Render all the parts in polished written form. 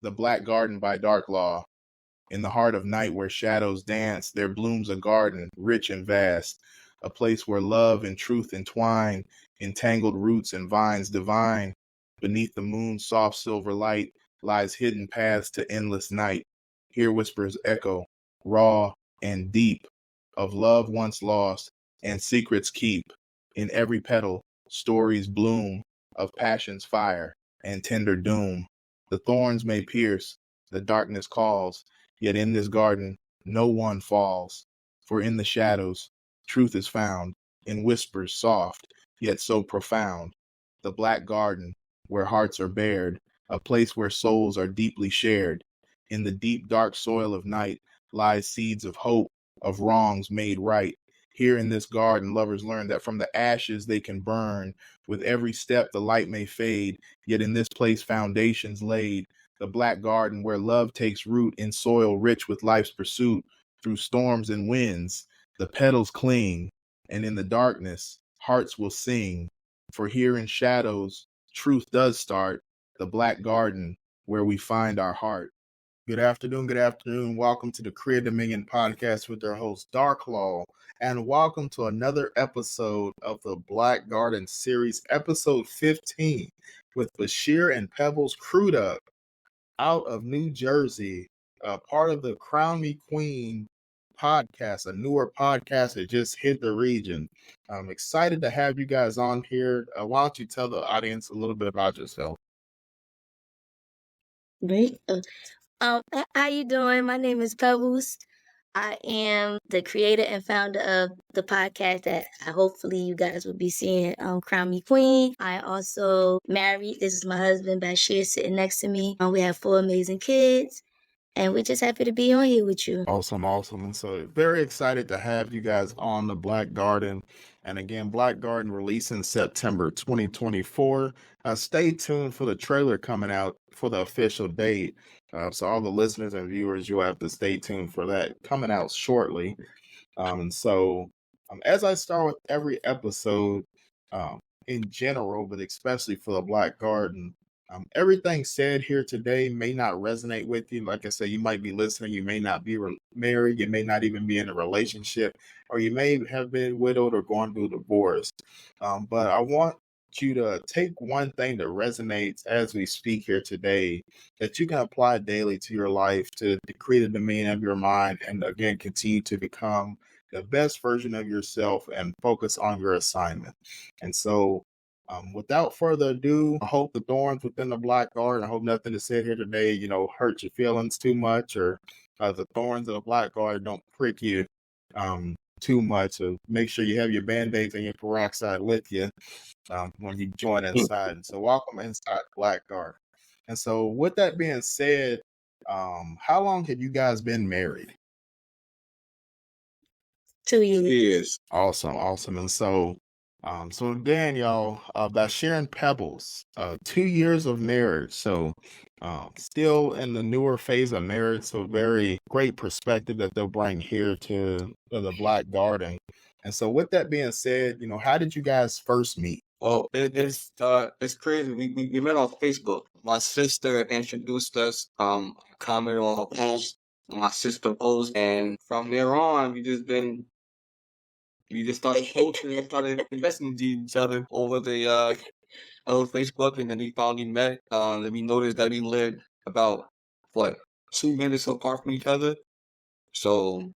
The Black Garden by Darklaw. In the heart of night where shadows dance, there blooms a garden, rich and vast, a place where love and truth entwine, entangled roots and vines divine. Beneath the moon's soft silver light lies hidden paths to endless night. Here whispers echo, raw and deep, of love once lost and secrets keep. In every petal, stories bloom of passion's fire and tender doom. The thorns may pierce, the darkness calls, yet in this garden no one falls. For in the shadows truth is found, in whispers soft, yet so profound. The black garden, where hearts are bared, a place where souls are deeply shared. In the deep dark soil of night lies seeds of hope, of wrongs made right. Here in this garden, lovers learn that from the ashes they can burn. With every step the light may fade, yet in this place foundations laid. The black garden where love takes root in soil rich with life's pursuit. Through storms and winds, the petals cling, and in the darkness, hearts will sing. For here in shadows, truth does start, the black garden where we find our heart. Good afternoon, good afternoon. Welcome to the Creative Dominion podcast with their host, Darklaw, and welcome to another episode of the Black Garden series, episode 15, with Bashir and Pebbles Crewed Up out of New Jersey, part of the Crown Me Queen podcast, a newer podcast that just hit the region. I'm excited to have you guys on here. Why don't you tell the audience a little bit about yourself? Great. How you doing? My name is Pebbles. I am the creator and founder of the podcast that hopefully you guys will be seeing, Crown Me Queen. I also married. This is my husband, Bashir, sitting next to me. We have 4 amazing kids, and we're just happy to be on here with you. Awesome. And so very excited to have you guys on the Black Garden. And again, Black Garden releasing September 2024. Stay tuned for the trailer coming out for the official date. So all the listeners and viewers, you'll have to stay tuned for that coming out shortly. As I start with every episode, in general, but especially for the Black Garden, everything said here today may not resonate with you. Like I said, you might be listening, you may not be married, you may not even be in a relationship, or you may have been widowed or going through divorce. But I want you to take one thing that resonates as we speak here today that you can apply daily to your life to decree the dominion of your mind and again continue to become the best version of yourself and focus on your assignment. And so without further ado, I hope the thorns within the Black Garden, I hope nothing is said here today, hurt your feelings too much, or the thorns of the Black Garden don't prick you too much. So make sure you have your Band-Aids and your peroxide with you when you join inside. And so welcome inside Black Garden. And so with that being said, how long have you guys been married? 2 years. Awesome. And so again, y'all, Bashir and Pebbles, 2 years of marriage. So still in the newer phase of marriage. So very great perspective that they'll bring here to the Black Garden. And so with that being said, how did you guys first meet? Well, it's crazy. We met on Facebook. My sister introduced us. Commented on her post. My sister posted, and from there on, we just started posting and started investing in each other over the Facebook, and then we finally met. Then we noticed that we lived about 2 minutes apart from each other. So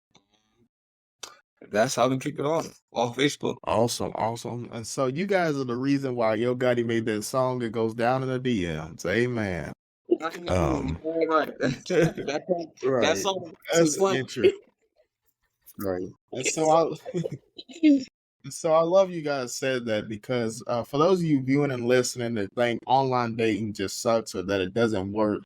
that's how we kicked it off on Facebook. Awesome. And so you guys are the reason why Yo Gotti made that song that goes down in the DMs. Amen. Right. That's all. That's interesting. Right. And so I love you guys said that because for those of you viewing and listening that think online dating just sucks or that it doesn't work,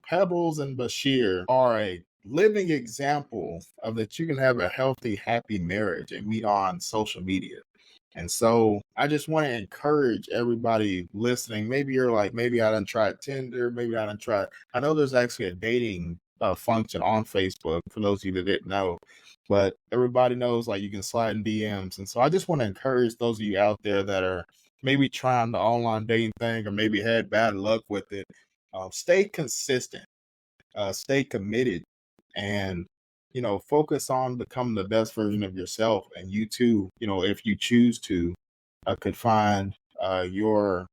Pebbles and Bashir are a living example of that you can have a healthy, happy marriage and meet on social media. And so I just want to encourage everybody listening. Maybe you're like, maybe I done tried Tinder, maybe I done tried. I know there's actually a dating function on Facebook for those of you that didn't know, but everybody knows like you can slide in DMs. And so I just want to encourage those of you out there that are maybe trying the online dating thing or maybe had bad luck with it. stay consistent, stay committed, and focus on becoming the best version of yourself. And you too, if you choose to, could find your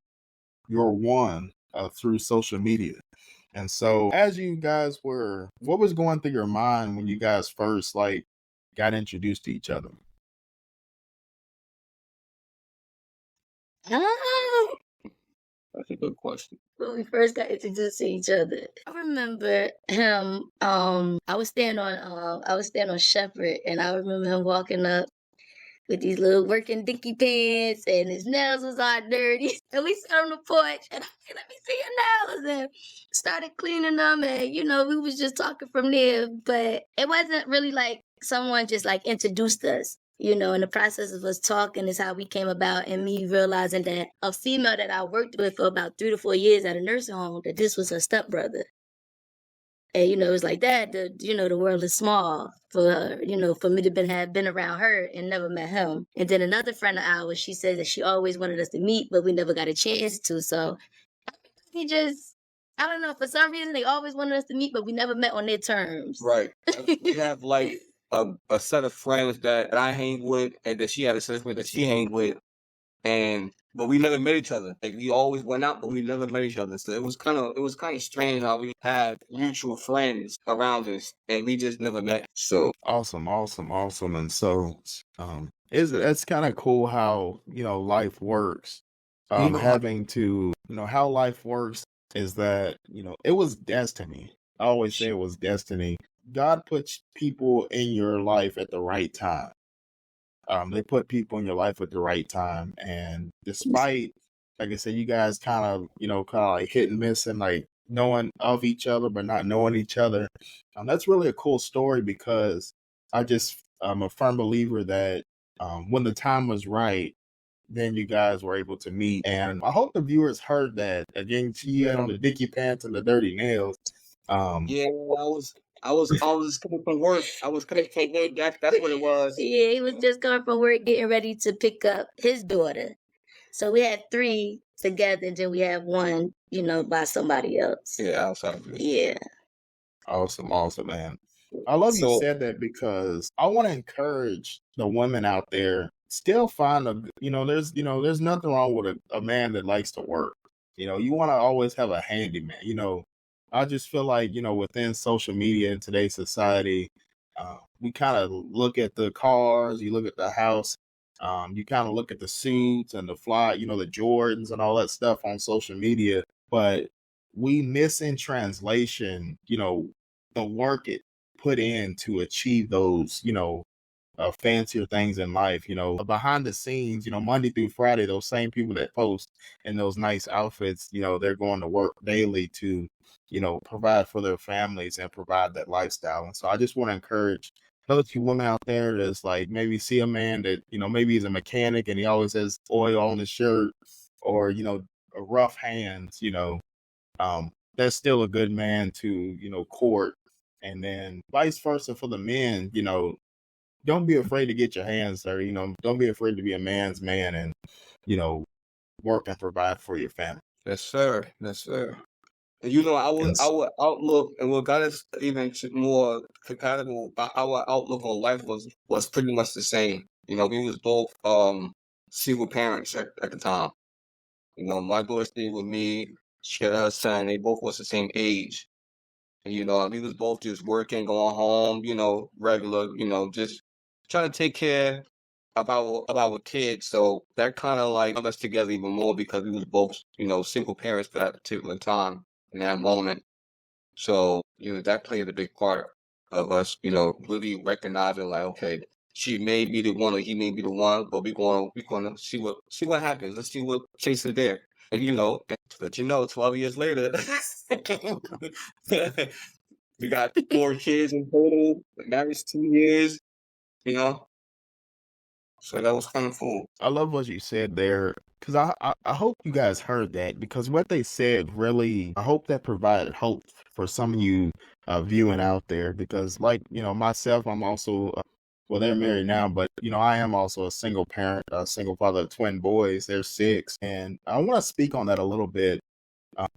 one through social media. And so, as you guys were, what was going through your mind when you guys first like got introduced to each other? Um, That's a good question. when we first got introduced to each other, I remember him. I was staying on Shepherd, and I remember him walking up with these little working dinky pants, and his nails was all dirty. And we sat on the porch, and I said, "Let me see your nails," and started cleaning them. And we was just talking from there. But it wasn't really like someone just like introduced us. In the process of us talking is how we came about, and me realizing that a female that I worked with for about 3 to 4 years at a nursing home, that this was her stepbrother. And it was like that. The world is small for her. For me to have been around her and never met him. And then another friend of ours, she said that she always wanted us to meet, but we never got a chance to. So he just, I don't know. For some reason, they always wanted us to meet, but we never met on their terms. Right. We have like a set of friends that I hang with, and that she had a set of friends that she hang with, but we never met each other. Like we always went out, but we never met each other. So it was kind of strange how we had mutual friends around us, and we just never met. So Awesome, awesome, awesome. And so, it's kind of cool how life works. Mhm. Having to how life works is that it was destiny. I always say it was destiny. God puts people in your life at the right time. They put people in your life at the right time, and despite, like I said, you guys kind of like hit and miss and like knowing of each other but not knowing each other. That's really a cool story because I'm a firm believer that when the time was right, then you guys were able to meet. And I hope the viewers heard that. Again, she had on the dicky pants and the dirty nails. yeah, I was coming from work. I was coming from work. That's what it was. Yeah, he was just coming from work, getting ready to pick up his daughter. So we had 3 together, and then we had one, by somebody else. Yeah, outside of it. Yeah. Awesome, awesome, man. I love you So said that because I want to encourage the women out there. Still find there's nothing wrong with a man that likes to work. You want to always have a handyman. I just feel like within social media in today's society, we kind of look at the cars, you look at the house, you kind of look at the suits and the the Jordans and all that stuff on social media, but we miss in translation, the work it put in to achieve those, fancier things in life, behind the scenes, Monday through Friday, those same people that post in those nice outfits, they're going to work daily to, provide for their families and provide that lifestyle. And so I just want to encourage those you women out there that's like maybe see a man that, maybe he's a mechanic and he always has oil on his shirt or, a rough hands, that's still a good man to, court. And then vice versa for the men, don't be afraid to get your hands dirty. Don't be afraid to be a man's man and, work and provide for your family. yes, sir. Yes, sir. And And our outlook and what got us even more compatible, our outlook on life was pretty much the same. We was both single parents at the time. My daughter stayed with me. She had her son. They both was the same age. And we was both just working, going home, regular, just trying to take care of our kids. So that kind of like brought us together even more because we was both, single parents for that particular time in that moment. So, that played a big part of us, really recognizing like, okay, she may be the one or he may be the one, but we're gonna see what happens. Let's see what takes it there. And but 12 years later, we got 4 kids in total, married 2 years, you know. So that was kind of cool. I love what you said there because I hope you guys heard that because what they said really, I hope that provided hope for some of you viewing out there because like, myself, I'm also, well, they're married now, but, I am also a single parent, a single father of twin boys. They're 6. And I want to speak on that a little bit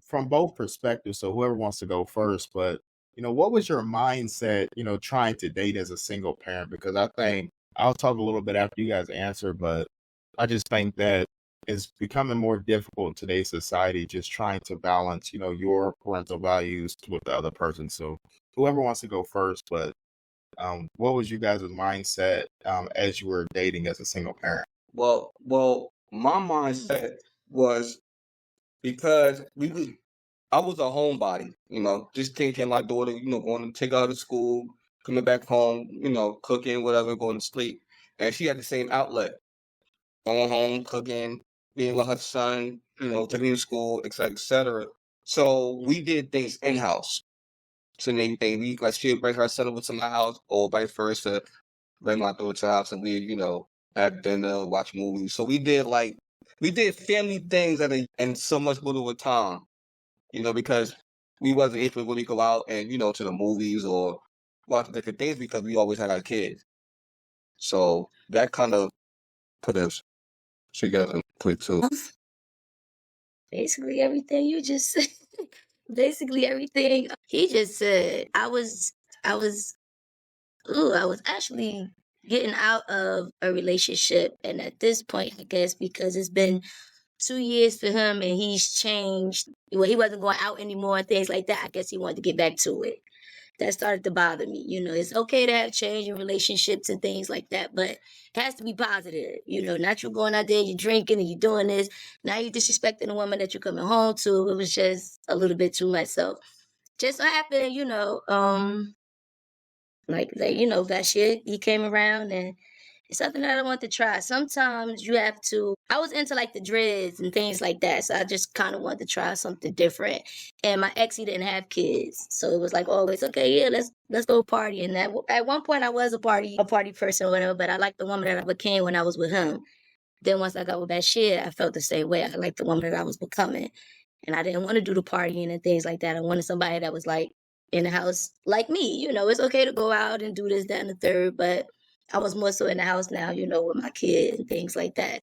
from both perspectives. So whoever wants to go first, but what was your mindset, trying to date as a single parent? Because I think I'll talk a little bit after you guys answer, but I just think that it's becoming more difficult in today's society, just trying to balance, your parental values with the other person. So whoever wants to go first, but what was you guys' mindset as you were dating as a single parent? Well, my mindset was because I was a homebody, just taking my daughter, going to take her to school, coming back home, cooking, whatever, going to sleep. And she had the same outlet, going home, cooking, being with her son, taking him to school, et cetera, et cetera. So we did things in-house. So we, like, she would bring her son over to my house, or vice versa, bring my daughter to the house, and we, have dinner, watch movies. So we did family things in so much little time, because we wasn't able to really go out and, to the movies or watch different things because we always had our kids. So that kind of put us together quick too. Basically everything you just said. Basically everything he just said. I was actually getting out of a relationship, and at this point, I guess because it's been 2 years for him and he's changed. Well, he wasn't going out anymore and things like that. I guess he wanted to get back to it. That started to bother me. It's okay to have change in relationships and things like that, but it has to be positive. Not you going out there, you're drinking and you're doing this. Now you're disrespecting the woman that you're coming home to. It was just a little bit too much. So just so happened, that shit, he came around, and it's something that I want to try. Sometimes you have to. I was into like the dreads and things like that, so I just kind of wanted to try something different. And my ex, he didn't have kids, so it was like always, okay, yeah, let's go party. And at one point, I was a party person or whatever, but I liked the woman that I became when I was with him. Then once I got with Bashir, I felt the same way. I liked the woman that I was becoming, and I didn't want to do the partying and things like that. I wanted somebody that was like in the house like me. It's okay to go out and do this, that, and the third, but I was more so in the house now, with my kid and things like that.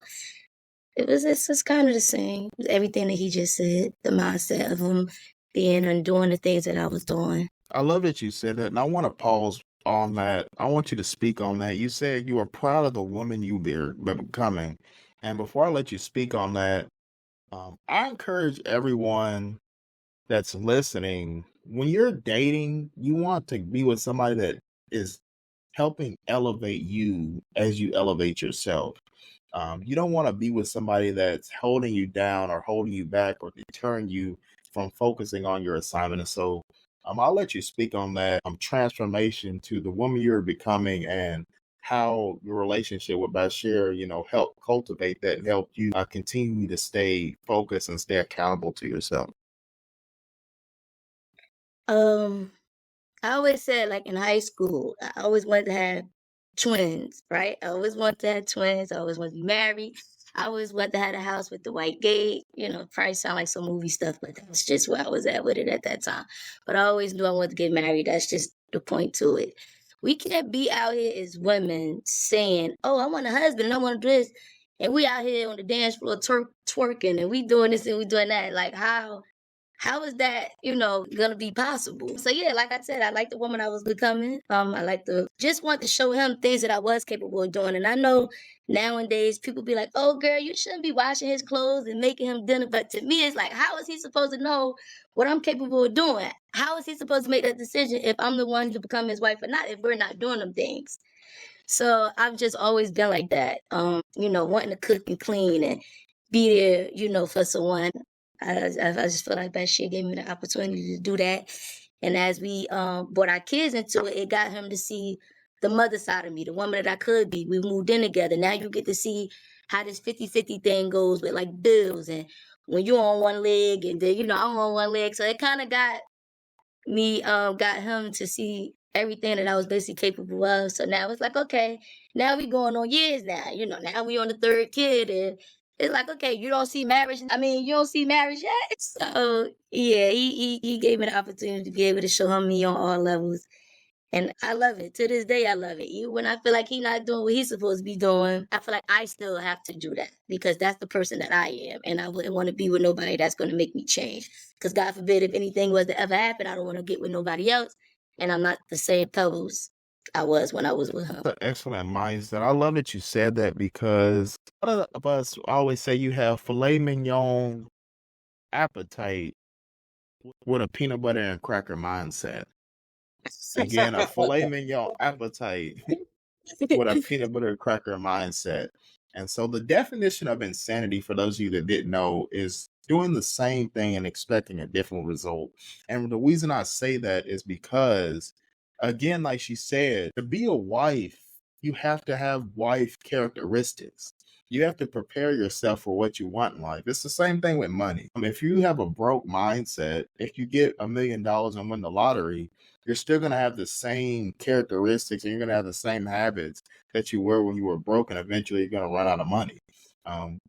It's just kind of the same. Everything that he just said, the mindset of him being and doing the things that I was doing. I love that you said that, and I want to pause on that. I want you to speak on that. You said you are proud of the woman you were becoming. And before I let you speak on that, I encourage everyone that's listening, when you're dating, you want to be with somebody that is helping elevate you as you elevate yourself. You don't want to be with somebody that's holding you down or holding you back or deterring you from focusing on your assignment. And so I'll let you speak on that transformation to the woman you're becoming, and how your relationship with Bashir, helped cultivate that and help you continue to stay focused and stay accountable to yourself. I always said, like in high school, I always wanted to have twins, right? I always wanted to have twins. I always wanted to be married. I always wanted to have a house with the white gate. Probably sound like some movie stuff, but that's just where I was at with it at that time. But I always knew I wanted to get married. That's just the point to it. We can't be out here as women saying, oh, I want a husband and I want to do this. And we out here on the dance floor twerking and we doing this and we doing that. Like, how is that, gonna be possible? So yeah, like I said, I like the woman I was becoming. I just want to show him things that I was capable of doing. And I know nowadays people be like, oh girl, you shouldn't be washing his clothes and making him dinner. But to me, it's like, how is he supposed to know what I'm capable of doing? How is he supposed to make that decision if I'm the one to become his wife or not, if we're not doing them things? So I've just always been like that. Wanting to cook and clean and be there, for someone. I just feel like that shit gave me the opportunity to do that. And as we brought our kids into it, it got him to see the mother side of me, the woman that I could be. We moved in together. Now you get to see how this 50-50 thing goes with like bills, and when you're on one leg and then, I'm on one leg. So it kind of got him to see everything that I was basically capable of. So now it's like, okay, now we going on years now. Now we on the third kid, and it's like, okay, you don't see marriage. You don't see marriage yet. So yeah, he gave me the opportunity to be able to show him me on all levels. And I love it. To this day, I love it. Even when I feel like he's not doing what he's supposed to be doing, I feel like I still have to do that because that's the person that I am. And I wouldn't want to be with nobody that's going to make me change. Because God forbid, if anything was to ever happen, I don't want to get with nobody else. And I'm not the same Pebbles I was when I was with him. That's an excellent mindset. I love that you said that because a lot of us always say you have filet mignon appetite with a peanut butter and cracker mindset. Again, a filet mignon appetite with a peanut butter and cracker mindset. And so the definition of insanity, for those of you that didn't know, is doing the same thing and expecting a different result. And the reason I say that is because, again, like she said, to be a wife, you have to have wife characteristics. You have to prepare yourself for what you want in life. It's the same thing with money. If you have a broke mindset, if you get $1 million and win the lottery, you're still going to have the same characteristics and you're going to have the same habits that you were when you were broke, and eventually you're going to run out of money.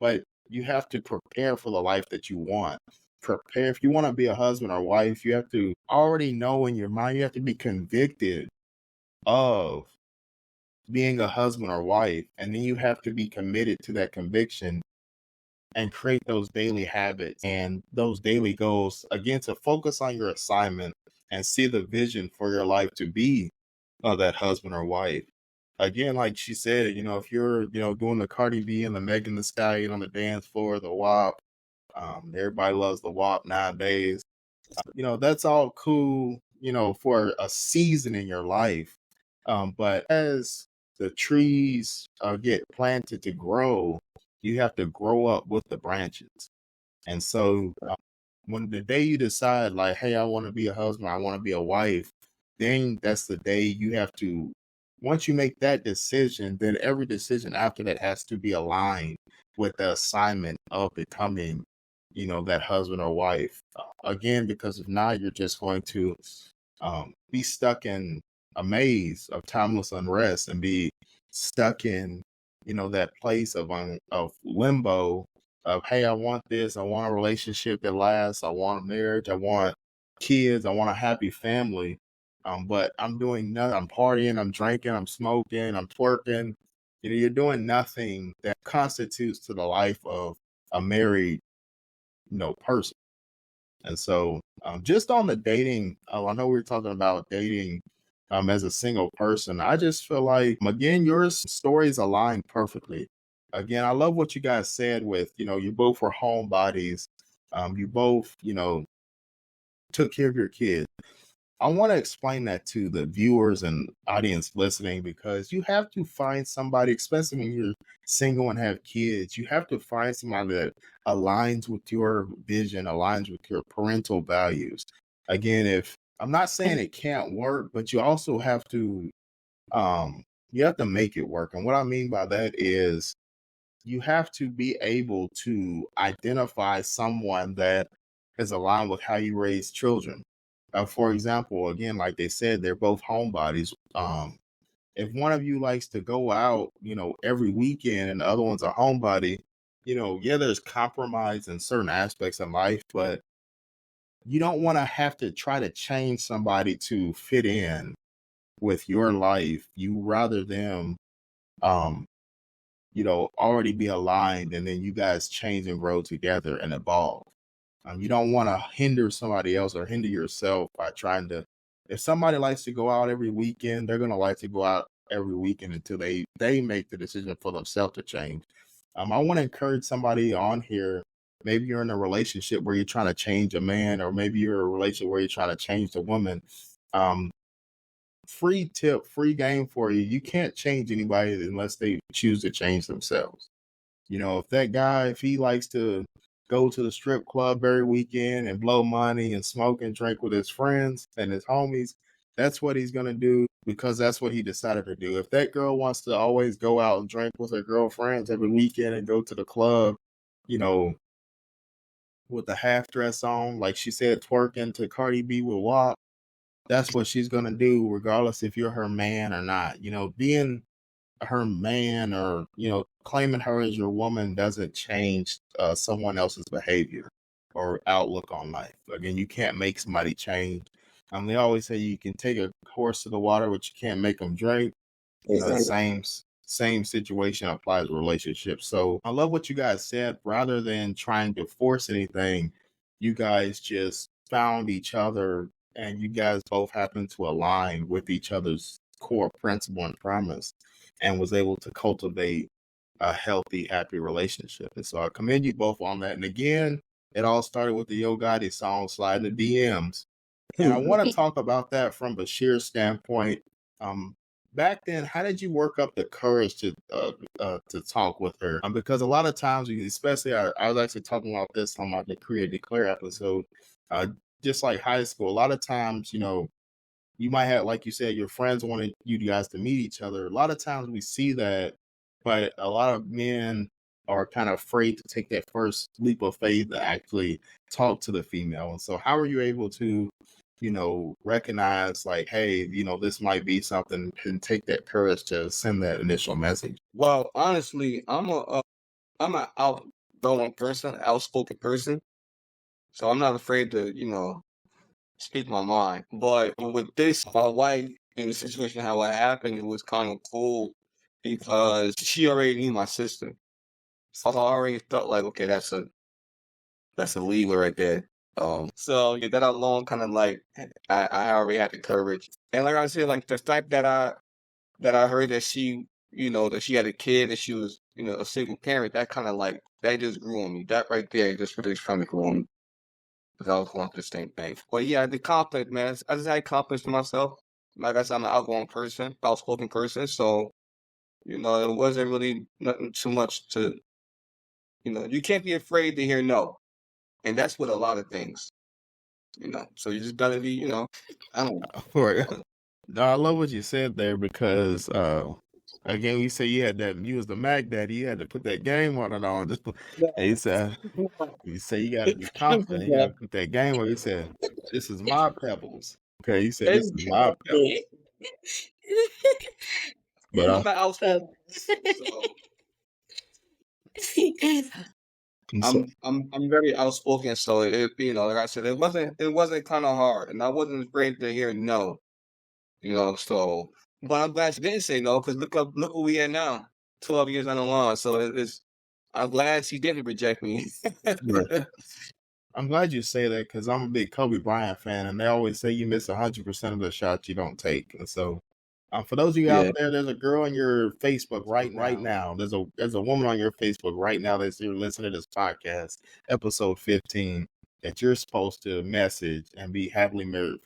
But you have to prepare for the life that you want. Prepare. If you want to be a husband or wife, you have to already know in your mind, you have to be convicted of being a husband or wife, and then you have to be committed to that conviction and create those daily habits and those daily goals, again, to focus on your assignment and see the vision for your life to be that husband or wife. Again, like she said, if you're, doing the Cardi B and the Megan Thee Stallion on the dance floor, the WAP, everybody loves the WAP nowadays. That's all cool, for a season in your life. But as the trees get planted to grow, you have to grow up with the branches. And so when the day you decide, like, hey, I want to be a husband, I want to be a wife, then that's the day you have to, once you make that decision, then every decision after that has to be aligned with the assignment of becoming, that husband or wife. Again, because if not, you're just going to be stuck in a maze of timeless unrest and be stuck in, that place of limbo of, hey, I want this, I want a relationship that lasts, I want a marriage, I want kids, I want a happy family. But I'm doing nothing. I'm partying, I'm drinking, I'm smoking, I'm twerking. You're doing nothing that constitutes to the life of a married, person. And so just on the dating, I know we were talking about dating as a single person. I just feel like, again, your stories align perfectly. Again, I love what you guys said with, you both were homebodies. You both, took care of your kids. I want to explain that to the viewers and audience listening, because you have to find somebody, especially when you're single and have kids, you have to find somebody that aligns with your vision, aligns with your parental values. Again, I'm not saying it can't work, but you also have to, you have to make it work. And what I mean by that is you have to be able to identify someone that is aligned with how you raise children. For example, again, like they said, they're both homebodies. If one of you likes to go out, every weekend and the other one's a homebody, yeah, there's compromise in certain aspects of life, but you don't want to have to try to change somebody to fit in with your life. You rather them, already be aligned, and then you guys change and grow together and evolve. You don't want to hinder somebody else or hinder yourself by trying to, if somebody likes to go out every weekend, they're going to like to go out every weekend until they make the decision for themselves to change. I want to encourage somebody on here. Maybe you're in a relationship where you're trying to change a man, or maybe you're in a relationship where you're trying to change the woman. Free tip, free game for you. You can't change anybody unless they choose to change themselves. If that guy, if he likes to go to the strip club every weekend and blow money and smoke and drink with his friends and his homies, that's what he's going to do, because that's what he decided to do. If that girl wants to always go out and drink with her girlfriends every weekend and go to the club, with the half dress on, like she said, twerking to Cardi B with WAP, that's what she's going to do, regardless if you're her man or not. Being her man or, claiming her as your woman doesn't change someone else's behavior or outlook on life. Again, you can't make somebody change. They always say you can take a horse to the water, but you can't make them drink. You know, the same situation applies to relationships. So I love what you guys said. Rather than trying to force anything, you guys just found each other, and you guys both happened to align with each other's core principle and promise, and was able to cultivate a healthy, happy relationship. And so I commend you both on that. And again, it all started with the Yo Gotti song, Slide the DMs. And I want to talk about that from Bashir's standpoint. Back then, how did you work up the courage to talk with her? Because a lot of times, especially I was actually talking about this on my Decree or Declare episode, just like high school, a lot of times, you know, you might have, like you said, your friends wanted you guys to meet each other. A lot of times we see that, but a lot of men are kind of afraid to take that first leap of faith to actually talk to the female. And so how are you able to, you know, recognize like, hey, you know, this might be something, and take that courage to send that initial message? Well, honestly, I'm an outgoing person, outspoken person, so I'm not afraid to, you know, speak my mind. But with this, my wife, in the situation how it happened, it was kind of cool because she already knew my sister. So I already felt like, okay, that's a leader right there. So yeah, that alone kind of like I already had the courage. And like I said, like the fact that I heard that she, you know, that she had a kid and she was, you know, a single parent, that kind of like that just grew on me. That right there just really kind of grew on me. Because I was going through the same thing. But yeah, the conflict, man. I just had confidence in myself. Like I said, I'm an outgoing person, outspoken person. So, you know, it wasn't really nothing too much to, you know, you can't be afraid to hear no. And that's with a lot of things, you know. So you just gotta be, you know, I don't know. Right. No, I love what you said there, because again, you say you was the Mac Daddy, you had to put that game on and on. And you say you gotta be confident, you gotta put that game on. You said, this is my pebbles. Okay, you said this is my pebbles. But I'm an outspoken. So I'm very outspoken, so it, you know, like I said, it wasn't kind of hard, and I wasn't afraid to hear no, you know. So, but I'm glad she didn't say no, because look who we are now, 12 years on the line. So I'm glad she didn't reject me. Right. I'm glad you say that, because I'm a big Kobe Bryant fan, and they always say you miss 100% of the shots you don't take. And so, for those of you out there, there's a girl on your Facebook right now. There's a woman on your Facebook right now that's listening to this podcast, episode 15, that you're supposed to message and be happily married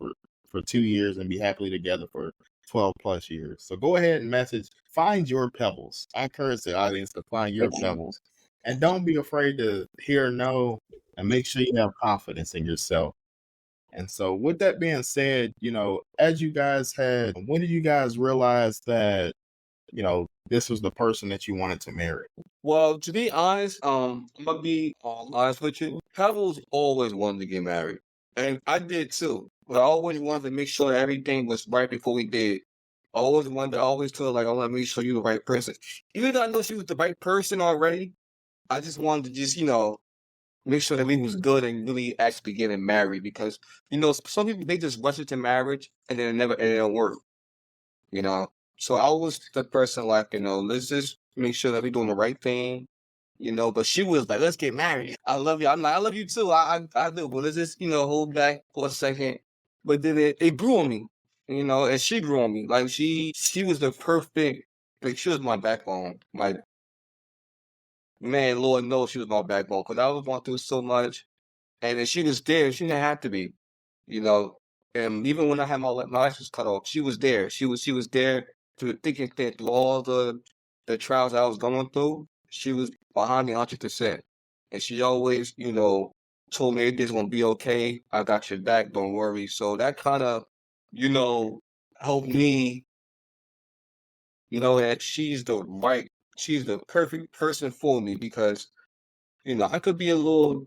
for 2 years and be happily together for 12 plus years. So go ahead and message. Find your pebbles. I encourage the audience to find your pebbles, and don't be afraid to hear no, and make sure you have confidence in yourself. And so with that being said, you know, as you guys when did you guys realize that, you know, this was the person that you wanted to marry? Well, to be honest, I'm gonna be honest with you. Pebbles always wanted to get married, and I did too. But I always wanted to make sure that everything was right before we did. I always wanted to always tell like, I want to make sure you're the right person. Even though I know she was the right person already, I just wanted to just, you know, make sure that we was good and really actually getting married, because, you know, some people, they just rush into marriage and then it don't work, you know. So I was the person like, you know, let's just make sure that we're doing the right thing, you know. But she was like, let's get married. I love you. I'm like, I love you too. I do. But let's just, you know, hold back for a second. But then it grew on me, you know, and she grew on me. Like she was the perfect, like she was my backbone. Like, man, Lord knows she was my backbone, because I was going through so much. And then she was there. She didn't have to be, you know. And even when I had my license cut off, she was there. She was there through thick and thin, through all the trials I was going through. She was behind me 100%. And she always, you know, told me everything's gonna be okay. I got your back. Don't worry. So that kind of, you know, helped me, you know, that she's the perfect person for me, because, you know, I could be a little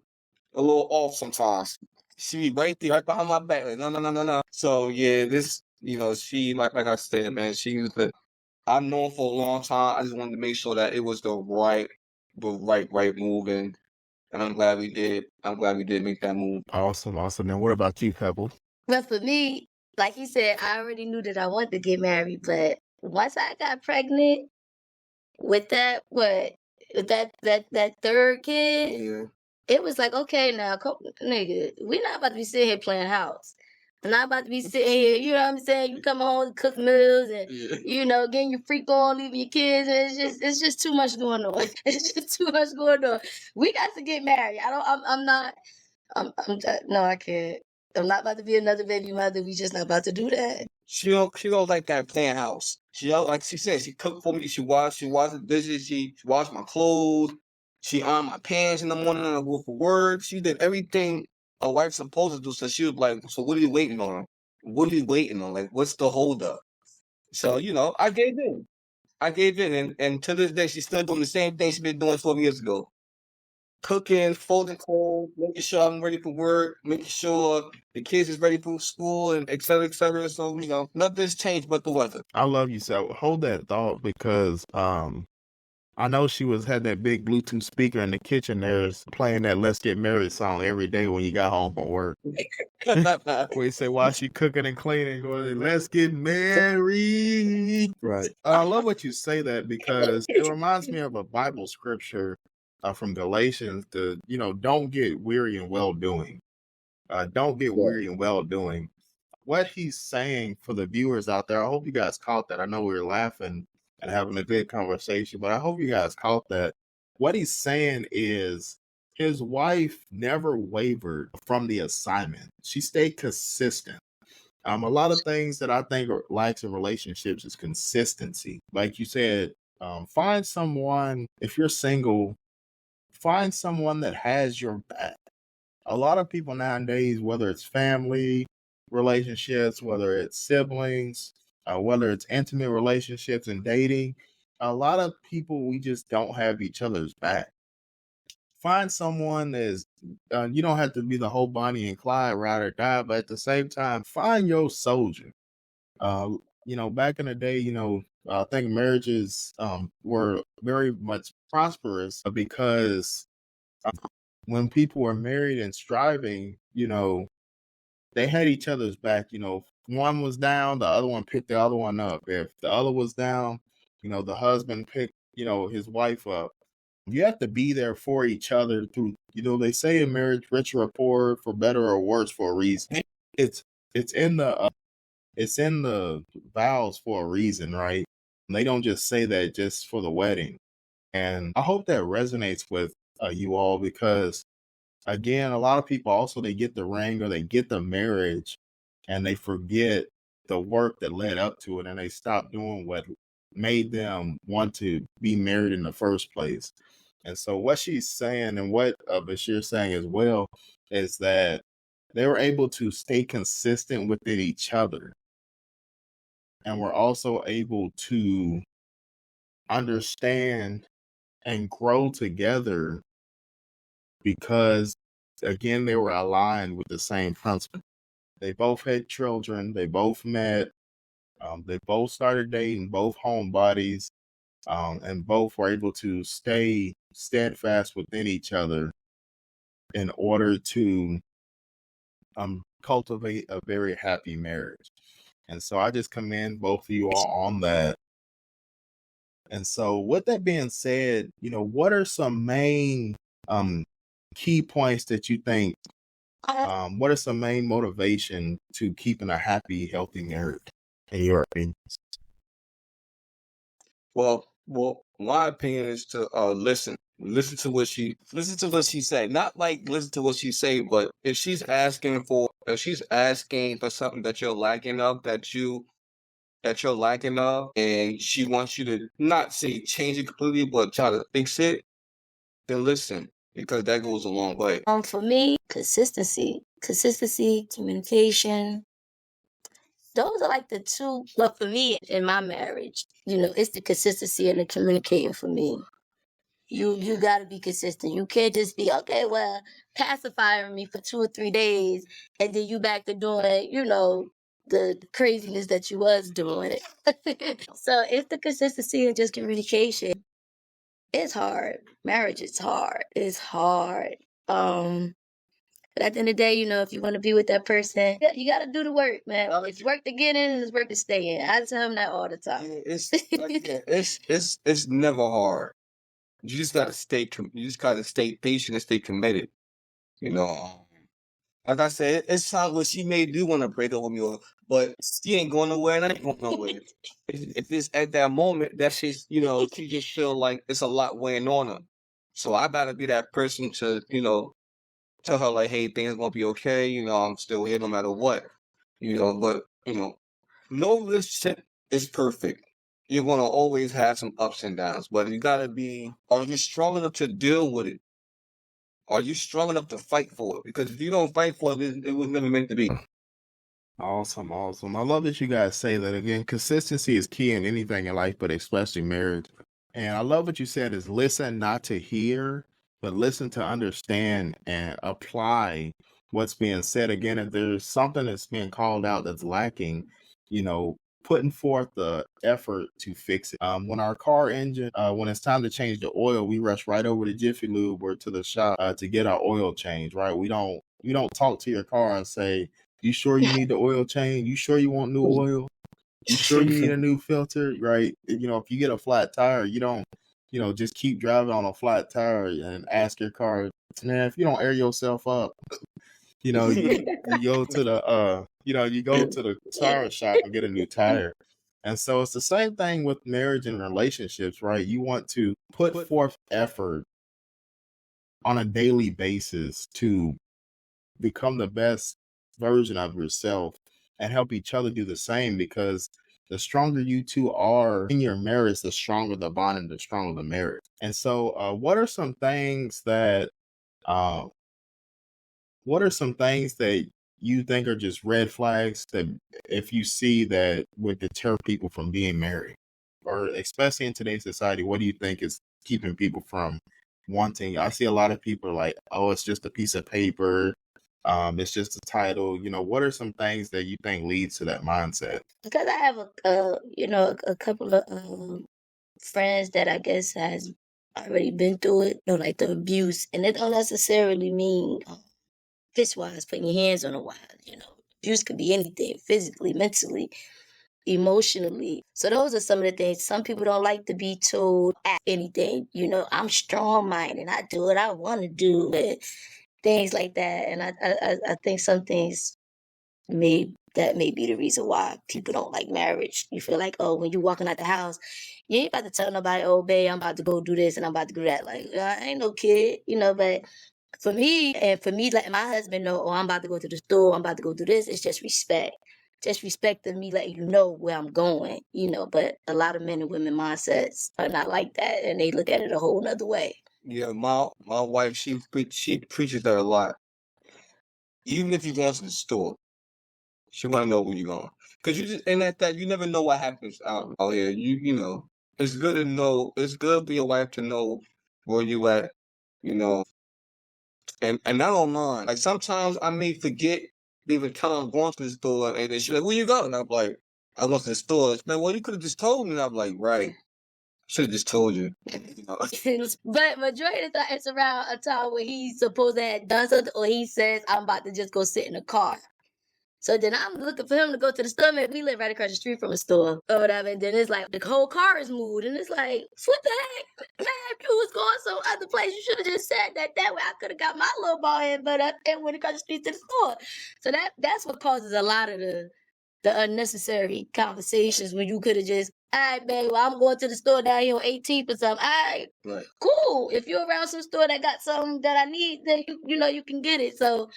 off sometimes. She be right there, right behind my back. Like, no, no, no, no, no. So yeah, this, you know, she, like I said, man, she was I've known for a long time. I just wanted to make sure that it was the right move, and I'm glad we did. I'm glad we did make that move. Awesome. And what about you, Pebble? But for me, like you said, I already knew that I wanted to get married, but once I got pregnant with that third kid, Yeah. it was like, okay, now, nigga, we're not about to be sitting here playing house. I'm not about to be sitting here, you know what I'm saying? You come home and cook meals and, Yeah. you know, getting your freak on, leaving your kids. And it's just too much going on. It's just too much going on. We got to get married. No, I can't. I'm not about to be another baby mother. We just not about to do that. She don't like that playing house. She don't, like she said, she cooked for me, she washed the dishes, she washed my clothes, she ironed my pants in the morning when I go for work. She did everything a wife's supposed to do. So she was like, so what are you waiting on? What are you waiting on? Like, what's the hold up? So, I gave in. And to this day she's still doing the same thing she's been doing 12 years ago. Cooking, folding clothes, making sure I'm ready for work, making sure the kids is ready for school, and et cetera, et cetera. So, nothing's changed but the weather. I love you. So hold that thought because I know she had that big Bluetooth speaker in the kitchen there playing that Let's Get Married song every day when you got home from work. Where you say while she cooking and cleaning, going, let's get married. Right. I love what you say that because it reminds me of a Bible scripture from Galatians don't get weary in well doing. Don't get weary in well doing. What he's saying for the viewers out there, I hope you guys caught that. I know we were laughing and having a good conversation, but I hope you guys caught that. What he's saying is his wife never wavered from the assignment. She stayed consistent. A lot of things that I think lacks in relationships is consistency. Like you said, find someone, if you're single, find someone that has your back. A lot of people nowadays, whether it's family relationships, whether it's siblings, whether it's intimate relationships and dating, a lot of people, we just don't have each other's back. Find someone you don't have to be the whole Bonnie and Clyde ride or die, but at the same time, find your soldier. Back in the day, I think marriages were very much prosperous because when people were married and striving, they had each other's back. If one was down, the other one picked the other one up. If the other was down, the husband picked, his wife up. You have to be there for each other through, they say in marriage, rich or poor, for better or worse, for a reason. It's in the vows for a reason, right? And they don't just say that just for the wedding. And I hope that resonates with you all because again, a lot of people also, they get the ring or they get the marriage and they forget the work that led up to it and they stop doing what made them want to be married in the first place. And so what she's saying and what Bashir's saying as well is that they were able to stay consistent within each other and were also able to understand and grow together because again, they were aligned with the same principle. They both had children. They both met. They both started dating, both homebodies, and both were able to stay steadfast within each other in order to cultivate a very happy marriage. And so I just commend both of you all on that. And so with that being said, what are some main key points that you think what are some main motivation to keeping a happy, healthy marriage, in your opinion? Well, my opinion is to listen. Listen to what she say. Not like listen to what she say, but if she's asking for something that you're lacking of, and she wants you to not say change it completely, but try to fix it, then listen, because that goes a long way. For me, consistency, communication. Those are like the two. But for me, in my marriage, it's the consistency and the communicating for me. You got to be consistent. You can't just be, okay, well, pacifying me for 2 or 3 days, and then you back to doing, the craziness that you was doing. So it's the consistency and just communication. It's hard. Marriage is hard. It's hard. But at the end of the day, if you want to be with that person, you got to do the work, man. It's work to get in and it's work to stay in. I tell him that all the time. It's like, it's never hard. You just gotta you just gotta stay patient and stay committed. You know, like I said, it's times where she may do want to break up with me, but she ain't going nowhere and I ain't going nowhere. If it's at that moment, that's just, she just feel like it's a lot weighing on her. So I gotta be that person to, tell her like, hey, things gonna be okay. I'm still here no matter what. But no relationship is perfect. You're gonna always have some ups and downs, but you gotta be. Are you strong enough to deal with it? Are you strong enough to fight for it? Because if you don't fight for it, it was never meant to be. Awesome, awesome. I love that you guys say that again. Consistency is key in anything in life, but especially marriage. And I love what you said is listen not to hear, but listen to understand and apply what's being said. Again, if there's something that's being called out that's lacking, putting forth the effort to fix it. When our car engine, when it's time to change the oil, we rush right over to Jiffy Lube or to the shop to get our oil changed, right? We don't talk to your car and say, you sure you need the oil change? You sure you want new oil? You sure you need a new filter, right? If you get a flat tire, you don't, just keep driving on a flat tire and ask your car, man, if you don't air yourself up, you go to the, you go to the tire shop and get a new tire. And so it's the same thing with marriage and relationships, right? You want to put forth effort on a daily basis to become the best version of yourself and help each other do the same, because the stronger you two are in your marriage, the stronger the bond and the stronger the marriage. And so what are some things that you think are just red flags that if you see that would deter people from being married? Or especially in today's society, what do you think is keeping people from wanting? I see a lot of people like, oh, it's just a piece of paper. It's just a title. What are some things that you think leads to that mindset? Because I have a couple of friends that I guess has already been through it, like the abuse, and it don't necessarily mean fist-wise, putting your hands on a wife. Abuse could be anything, physically, mentally, emotionally. So those are some of the things. Some people don't like to be told anything. I'm strong-minded. I do what I want to do, and things like that. And I think some things may be the reason why people don't like marriage. You feel like, oh, when you're walking out the house, you ain't about to tell nobody, oh, babe, I'm about to go do this and I'm about to do that. Like, I ain't no kid, but for me, letting my husband know, oh, I'm about to go to the store, I'm about to go do this, it's just respect. Just respect of me letting you know where I'm going, but a lot of men and women mindsets are not like that, and they look at it a whole nother way. Yeah, my wife, she preaches that a lot. Even if you go to the store, she want to know where you're going. Because you just, and at that, you never know what happens out here. It's good to know, it's good for your wife to know where you at, and I don't mind. Like, sometimes I may forget, even tell I'm going to the store, and then she's like, where you going? And I'm like, I went to the store. She's like, well, you could have just told me. And I'm like, right. Should have just told you. But majority of the time, it's around a time where he's supposed to have done something, or he says, I'm about to just go sit in the car. So then I'm looking for him to go to the store. Man, we live right across the street from a store or whatever. And then it's like the whole car is moved. And it's like, what the heck? Man, if you was going some other place, you should have just said that way. I could have got my little ball head butt up and went across the street to the store. So that's what causes a lot of the unnecessary conversations when you could have just, all right, man, well, I'm going to the store down here on 18th or something. All right, Right. Cool. If you're around some store that got something that I need, then you can get it. So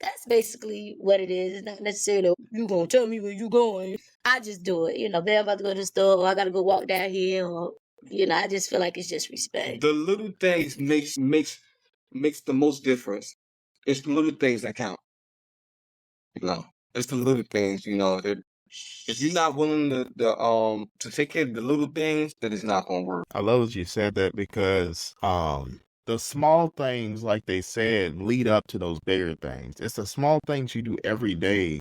that's basically what it is. It's not necessarily, you gonna tell me where you going. I just do it. Babe, I'm about to go to the store, or I gotta go walk down here, or I just feel like it's just respect. The little things makes the most difference. It's the little things that count. It's the little things. If you're not willing to take care of the little things, then it's not gonna work. I love that you said that, because the small things, like they said, lead up to those bigger things. It's the small things you do every day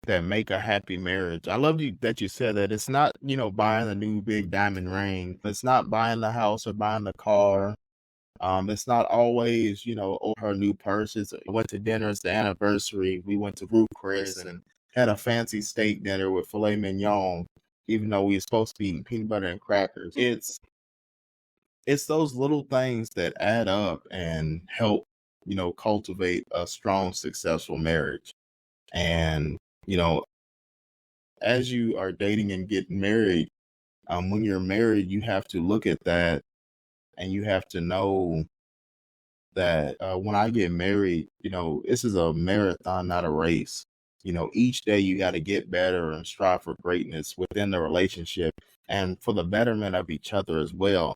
that make a happy marriage. I love that you said that. It's not, buying a new big diamond ring. It's not buying the house or buying the car. It's not always, over her new purses. We went to dinner, it's the anniversary. We went to Ruth Chris and had a fancy steak dinner with filet mignon, even though we were supposed to be eating peanut butter and crackers. It's those little things that add up and help, cultivate a strong, successful marriage. And, as you are dating and getting married, when you're married, you have to look at that and you have to know that when I get married, this is a marathon, not a race. Each day you got to get better and strive for greatness within the relationship and for the betterment of each other as well.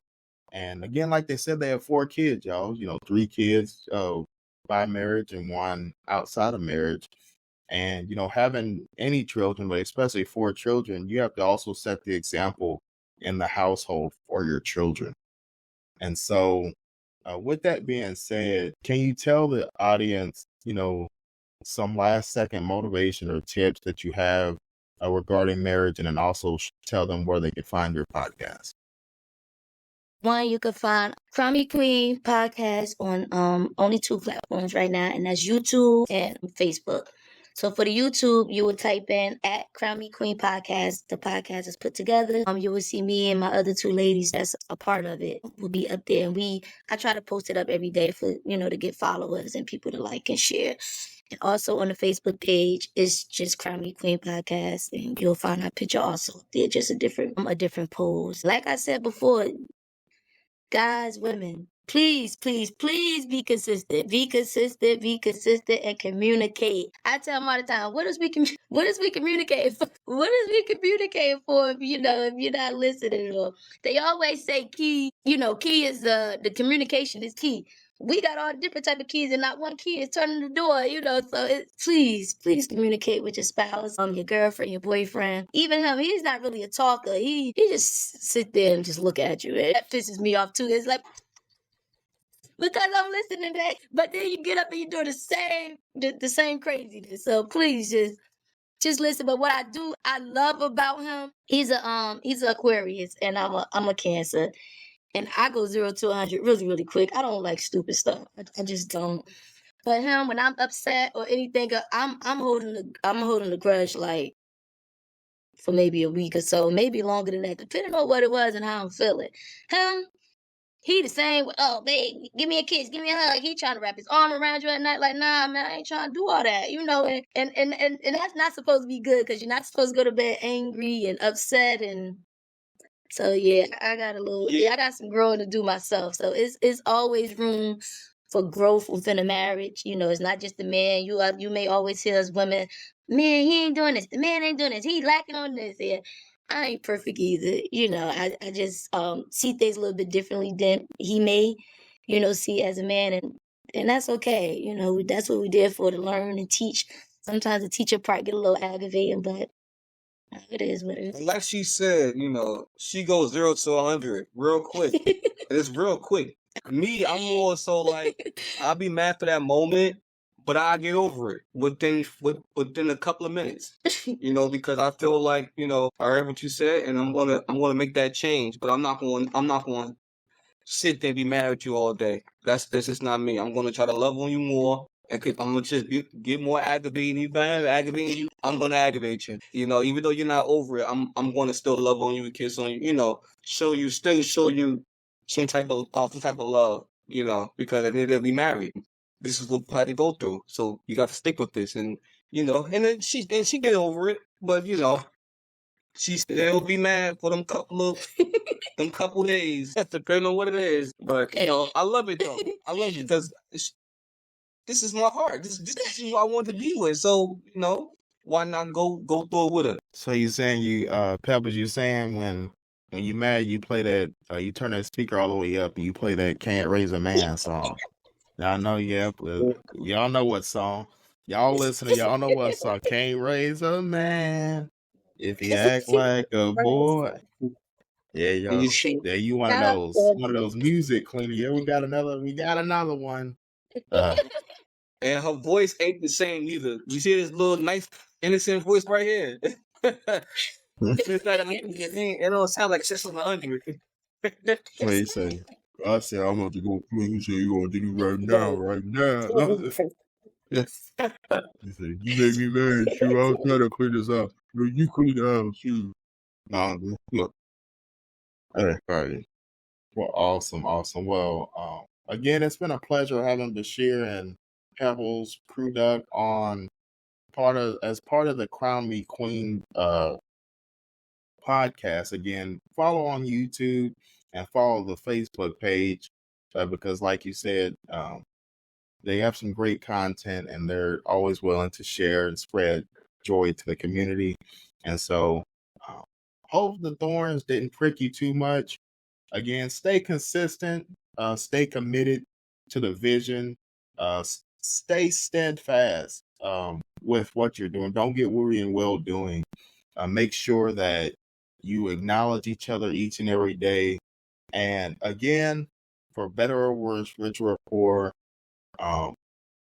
And again, like they said, they have 4 kids, y'all. 3 kids by marriage and 1 outside of marriage. And, having any children, but especially 4 children, you have to also set the example in the household for your children. And so, with that being said, can you tell the audience, some last second motivation or tips that you have regarding marriage, and then also tell them where they can find your podcast? One, you can find Crown Me Queen podcast on only 2 platforms right now, and that's YouTube and Facebook. So for the YouTube, you would type in at Crown Me Queen podcast. The podcast is put together. You will see me and my other 2 ladies that's a part of it will be up there. And I try to post it up every day for, to get followers and people to like and share. And also on the Facebook page, it's just Crown Me Queen podcast, and you'll find our picture also there, just a different pose. Like I said before, guys, women, please, please, please be consistent. Be consistent, and communicate. I tell them all the time, what is we communicating for? What is we communicating for if you're not listening? Or they always say key, key is the communication is key. We got all different type of keys, and not one key is turning the door, so please communicate with your spouse, your girlfriend, your boyfriend. Even him, he's not really a talker. He just sit there and just look at you. And that pisses me off too. It's like, because I'm listening back, but then you get up and you do the same craziness. So please just listen. But what I love about him, he's an Aquarius, and I'm a Cancer. And I go 0 to 100 really, really quick. I don't like stupid stuff. I just don't. But him, when I'm upset or anything, I'm holding the grudge like for maybe a week or so, maybe longer than that, depending on what it was and how I'm feeling. Him, he the same. Oh, babe, give me a kiss, give me a hug. He trying to wrap his arm around you at night, like, nah, man, I ain't trying to do all that, And that's not supposed to be good, because you're not supposed to go to bed angry and upset. And so yeah, I got some growing to do myself. So it's always room for growth within a marriage. It's not just the man. You may always hear as women, man, he ain't doing this. The man ain't doing this. He lacking on this. Yeah, I ain't perfect either. I just see things a little bit differently than he may, see as a man, and that's okay. That's what we did for, to learn and teach. Sometimes the teacher part get a little aggravating, but it is what it is. Like she said, she goes 0 to 100 real quick. It's real quick. Me, I'm more so like, I'll be mad for that moment, but I get over it within a couple of minutes. Because I feel like, I heard what you said, and I'm gonna make that change. But I'm not going to sit there and be mad at you all day. This is not me. I'm gonna try to love on you more. And I'm gonna just get more aggravating. If I am aggravating you, I'm gonna aggravate you. Even though you're not over it, I'm gonna still love on you and kiss on you. Show you some type of love. Because at the end of we married. This is what party go through. So you got to stick with this, and and then she get over it. But she still be mad for them couple days. That's depending on what it is. But I love it though. I love it because this is my heart. This is who I want to be with. So, why not go through it with her? So you saying Pebbles, you saying when you mad, you play that, you turn that speaker all the way up and you play that Can't Raise a Man song. Y'all know, y'all know what song. Y'all listening, y'all know what song. Can't raise a man if he act like a boy. Yeah, yo. Yeah, you one of those music cleaners. Yeah, we got another one. And her voice ain't the same either. You see this little nice innocent voice right here. It's like, it don't sound like 600. What do you say? I said, I'm about to go clean. You said you gonna do it right now, right now. Yes. He said, you make me mad, shoot. I was trying to clean this out. No, you clean the house, shoot. Nah, look. Hey. Well, awesome. Well, again, it's been a pleasure having Bashir and Pebbles Crew Duck on as part of the Crown Me Queen podcast. Again, follow on YouTube and follow the Facebook page because, like you said, they have some great content and they're always willing to share and spread joy to the community. And so, hope the thorns didn't prick you too much. Again, stay consistent, stay committed to the vision, stay steadfast with what you're doing. Don't get weary in well doing. Make sure that you acknowledge each other each and every day. And again, for better or worse, rich or poor,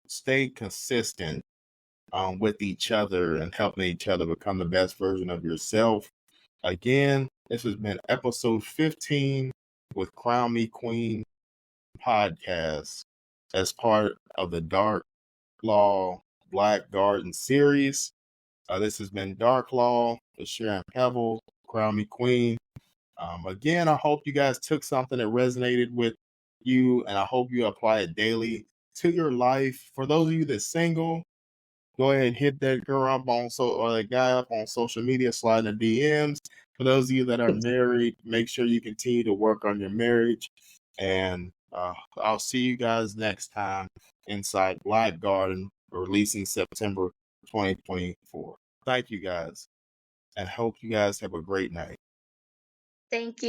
stay consistent with each other and helping each other become the best version of yourself. Again, this has been episode 15 with Crown Me Queen podcast as part of the Dark Law Black Garden series. This has been Dark Law, Bashir and Pebble, Crown Me Queen. Again, I hope you guys took something that resonated with you, and I hope you apply it daily to your life. For those of you that's single, go ahead and hit that girl up or that guy up on social media, slide in the DMs. For those of you that are married, make sure you continue to work on your marriage. And I'll see you guys next time inside Black Garden, releasing September 2024. Thank you guys, and hope you guys have a great night. Thank you.